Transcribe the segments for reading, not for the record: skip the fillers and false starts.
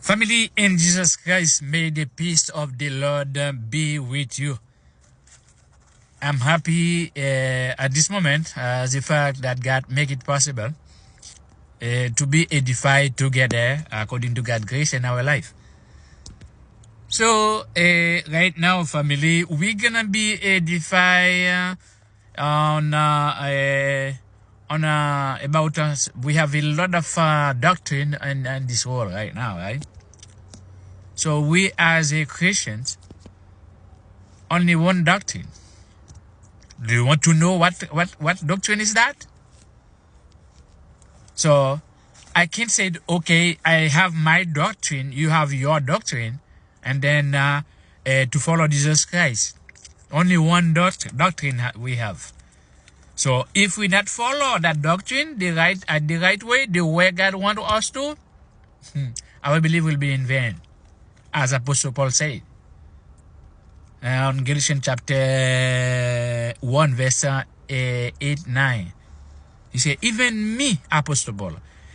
Family in Jesus Christ, may the peace of the Lord be with you. I'm happy at this moment as the fact that God make it possible to be edified together according to God's grace in our life. So right now, family, we're gonna be edified on about us. We have a lot of doctrine in this world right now, right? So we as a Christians, only one doctrine. Do you want to know what doctrine is that? So I can't say, okay, I have my doctrine, you have your doctrine, and then to follow Jesus Christ. Only one doctrine we have. So if we not follow that doctrine the right way, the way God wants us to, our belief will be in vain, as Apostle Paul said. On Galatians chapter 1, verse 8-9. He said, even me, Apostle Paul,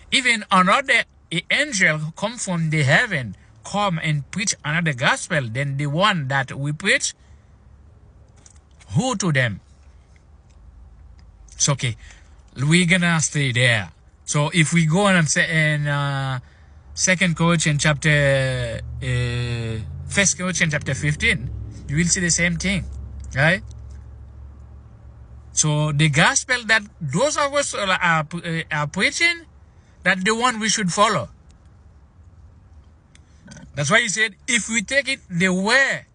even another angel come from the heaven, come and preach another gospel than the one that we preach. Who to them? It's okay. We're gonna stay there. So if we go on and say in 2 Corinthians chapter 1 Corinthians chapter 15, you will see the same thing, right? So the gospel that those of us are preaching, that's the one we should follow. That's why he said, if we take it the way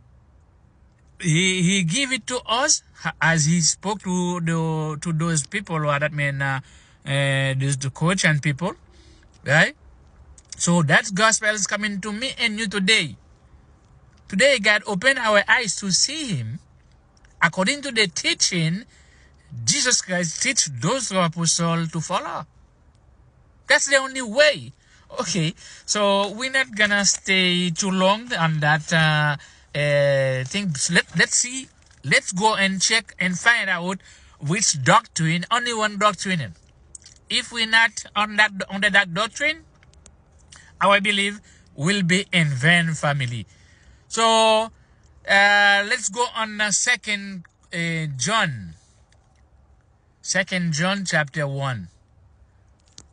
he gave it to us, as he spoke to those people, or that mean the Christian people, right? So that gospel is coming to me and you today. Today, God opened our eyes to see him according to the teaching Jesus Christ teach those apostles to follow. That's the only way. Okay, so we're not gonna stay too long on that thing. Let's see. Let's go and check and find out which doctrine. Only one doctrine. If we're not under that doctrine, our belief will be in vain, family. So let's go on Second John. 2 John chapter 1.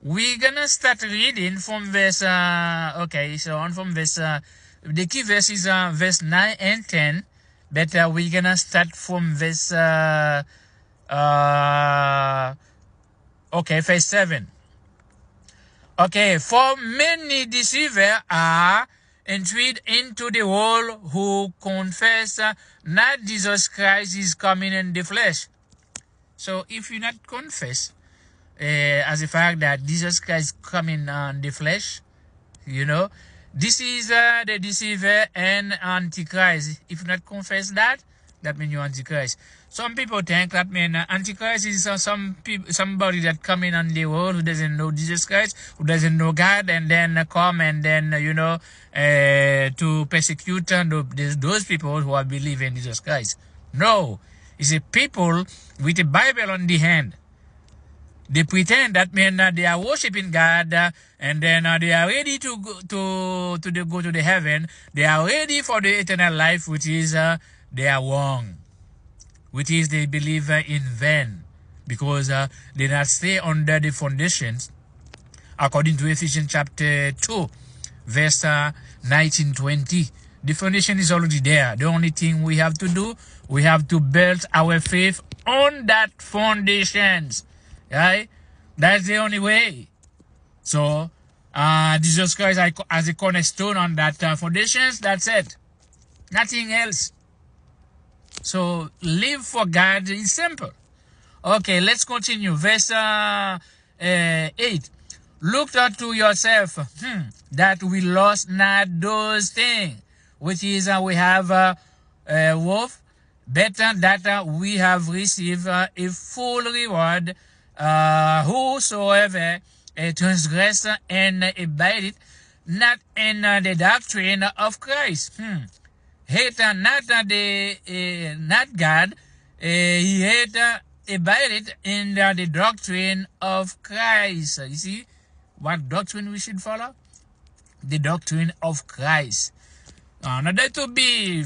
We're gonna start reading from verse from verse the key verse is verse 9 and 10, but we're gonna start from verse verse 7. Okay, for many deceivers are entered into the world who confess not Jesus Christ is coming in the flesh. So if you not confess as a fact that Jesus Christ coming on the flesh, this is the deceiver and antichrist. If you not confess that, that means you're antichrist. Some people think that means antichrist is somebody that coming on the world who doesn't know Jesus Christ, who doesn't know God, and then come and then to persecute those people who are believing in Jesus Christ. No. It's a people with a Bible on the hand. They pretend that they are worshiping God, and then they are ready to go to the heaven. They are ready for the eternal life, which is they are wrong, which is they believe in vain, because they not stay under the foundations, according to Ephesians chapter 2, verse 19-20. The foundation is already there. The only thing we have to do, we have to build our faith on that foundations, right? That's the only way. So, Jesus Christ as a cornerstone on that foundations, that's it. Nothing else. So, live for God is simple. Okay, let's continue. Verse 8. Look unto yourself that we lost not those things, which is we have worth, better that we have received a full reward. Whosoever transgress and abide not in the doctrine of Christ, hate not not God, he hate abide in the doctrine of Christ. You see what doctrine we should follow? the doctrine of Christ. In order to be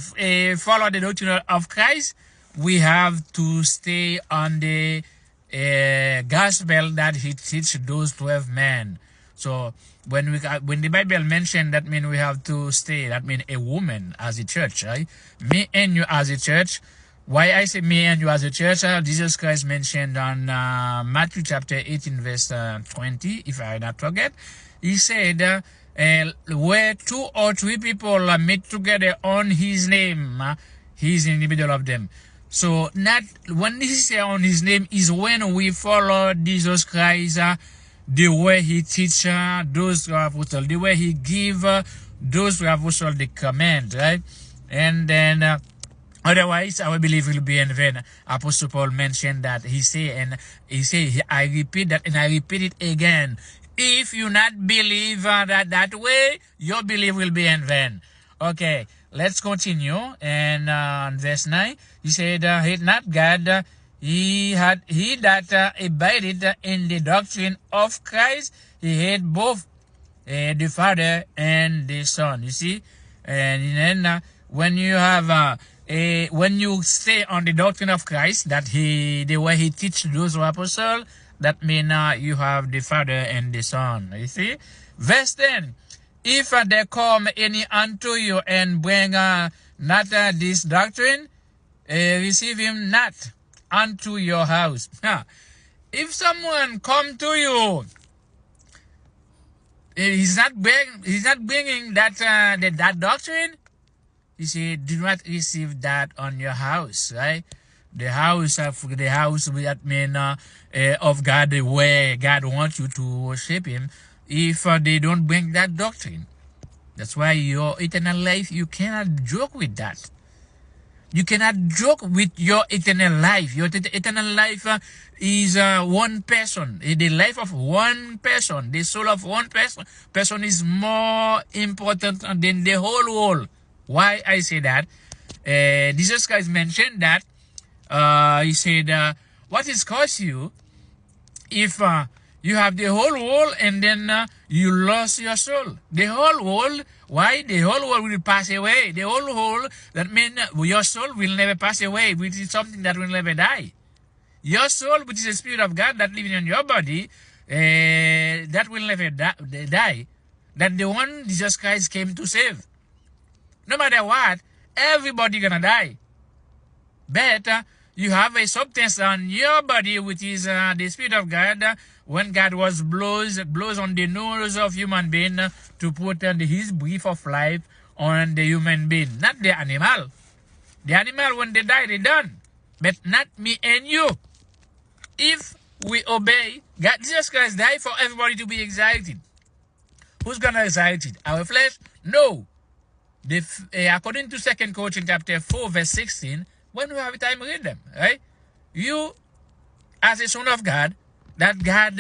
follow the doctrine of Christ, we have to stay on the gospel that he teach those 12 men. So when the Bible mentioned that mean we have to stay, that mean a woman as a church, right? Me and you as a church. Why I say me and you as a church? Jesus Christ mentioned on Matthew chapter 18 verse 20, if I not forget. He said, where 2 or 3 people meet together on his name, he's in the middle of them. So not when he say on his name is when we follow Jesus Christ, the way he teach those apostles, the way he give those apostles the command, right? And then otherwise our belief will be in vain. Apostle Paul mentioned that. He say, I repeat that and I repeat it again. If you not believe that way, your belief will be in vain. Okay, let's continue. And verse 9, he said, hate not God, he that abided in the doctrine of Christ, he hate both the Father and the Son. You see, and then when you have when you stay on the doctrine of Christ, that the way he teach those apostles, that means you have the Father and the Son. You see? Verse 10. If there come any unto you and bring not this doctrine, receive him not unto your house. If someone come to you, he's not bringing that doctrine, you see, do not receive that on your house, right? The house that mean of God, the way God wants you to worship him, if they don't bring that doctrine. That's why your eternal life, you cannot joke with that. You cannot joke with your eternal life. Your eternal life is one person. The life of one person, the soul of one person is more important than the whole world. Why I say that? Jesus Christ mentioned that. He said, what is cost you if you have the whole world and then you lost your soul? The whole world, why? The whole world will pass away. The whole world, that means your soul will never pass away, which is something that will never die. Your soul, which is the Spirit of God that living in your body, that will never die. That the one Jesus Christ came to save. No matter what, everybody gonna die. But you have a substance on your body, which is the Spirit of God. When God was blows on the nose of human being to put his breath of life on the human being, not the animal. The animal, when they die, they done. But not me and you. If we obey, God, Jesus Christ died for everybody to be excited. Who's gonna excite it? Our flesh? No. According to 2 Corinthians chapter 4 verse 16, when we have time, read them, right? You, as a son of God, that God,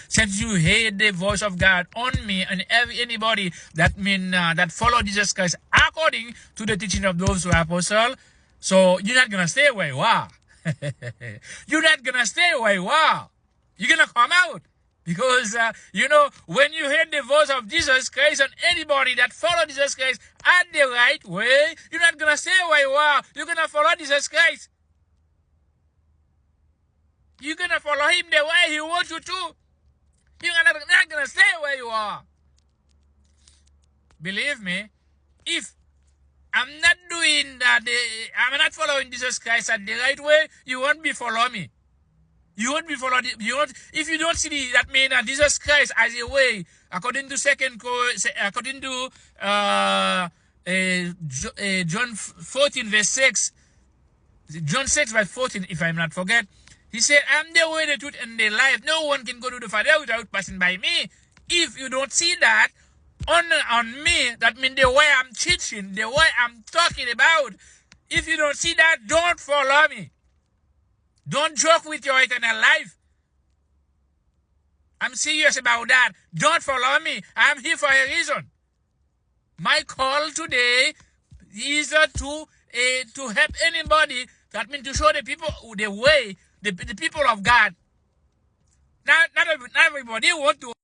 since you heard the voice of God on me and anybody that that follow Jesus Christ according to the teaching of those who are apostles, so you're not gonna stay where you are. You're not gonna stay where you are. You're gonna come out. Because, when you hear the voice of Jesus Christ and anybody that follow Jesus Christ at the right way, you're not going to stay where you are. You're going to follow Jesus Christ. You're going to follow him the way he wants you to. You're not going to stay where you are. Believe me, if I'm not doing that, I'm not following Jesus Christ at the right way, you won't be following me. You won't be followed. If you don't see that mean Jesus Christ as a way, according to John 14 verse 6, John 6 verse 14, if I'm not forget, he said, I'm the way, the truth, and the life. No one can go to the Father without passing by me. If you don't see that on me, that means the way I'm teaching, the way I'm talking about, if you don't see that, don't follow me. Don't joke with your eternal life. I'm serious about that. Don't follow me. I'm here for a reason. My call today is to help anybody. That means to show the people the way, the people of God. Not everybody want to